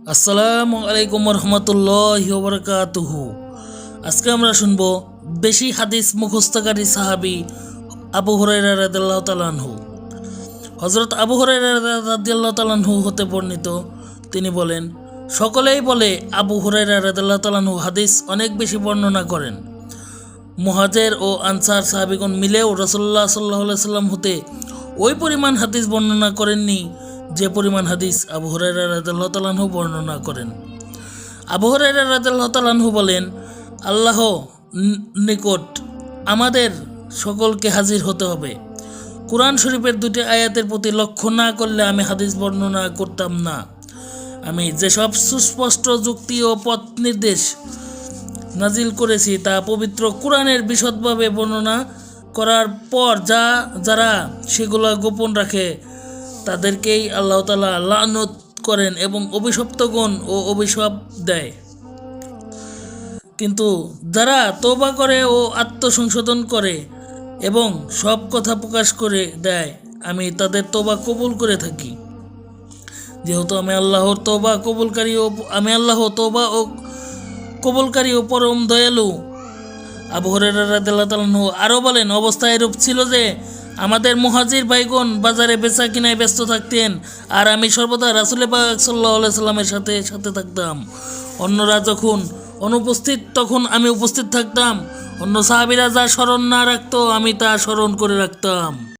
আসসালামু আলাইকুম রহমতুল্লাহি ওয়া বারাকাতুহু। আজকে আমরা শুনব বেশি হাদিস মুখস্থকারী সাহাবী আবু হুরায়রা রাদিয়াল্লাহু তাআলা আনহু। হযরত আবু হুরায়রা রাদিয়াল্লাহু তাআলা আনহু হতে বর্ণিত, তিনি বলেন, সকলেই বলে আবু হুরায়রা রাদিয়াল্লাহু তাআলা আনহু হাদিস অনেক বেশি বর্ণনা করেন। মুহাজির ও আনসার সাহাবীগণ মিলেও রাসূলুল্লাহ সাল্লাল্লাহু আলাইহি সাল্লাম হতে ওই পরিমাণ হাদিস বর্ণনা করেননি যে পরিমাণ হাদিস আবু হুরায়রা রাদিয়াল্লাহু তাআলা আনহু বর্ণনা করেন। আবু হুরায়রা রাদিয়াল্লাহু তাআলা আনহু বলেন, আল্লাহ নিকট আমাদের সকলকে হাজির হতে হবে। কুরআন শরীফের দুটি আয়াতের প্রতি লক্ষ্য না করলে আমি হাদিস বর্ণনা করতাম না। আমি যেসব সুস্পষ্ট যুক্তি ও পথ নির্দেশ নাজিল করেছি তা পবিত্র কুরআনের বিশদভাবে বর্ণনা করার পর যারা সেগুলো গোপন রাখে তাদেরকেই আল্লাহ তাআলা লানত করেন এবং অভিশপ্তগণ ও অভিশাপ দেয়। কিন্তু যারা তওবা করে ও আত্মসংশোধন করে এবং সব কথা প্রকাশ করে দেয়, আমি তাদের তওবা কবুল করে থাকি। যেহেতু আমি আল্লাহ তওবা কবুলকারী ও পরম দয়ালু। আবু হুরায়রা রাদিয়াল্লাহু তাআলা আনহু আরও বলেন, অবস্থা এরূপ ছিল যে আমাদের মুহাজির ভাইগণ বাজারে বেচা কিনায় ব্যস্ত থাকতেন আর আমি সর্বদা রাসূল পাক সাল্লাল্লাহু আলাইহি সাল্লামের সাথে থাকতাম। অন্যরা যখন অনুপস্থিত তখন আমি উপস্থিত থাকতাম। অন্য সাহাবীরা যা স্মরণ না রাখতো আমি তা স্মরণ করে রাখতাম।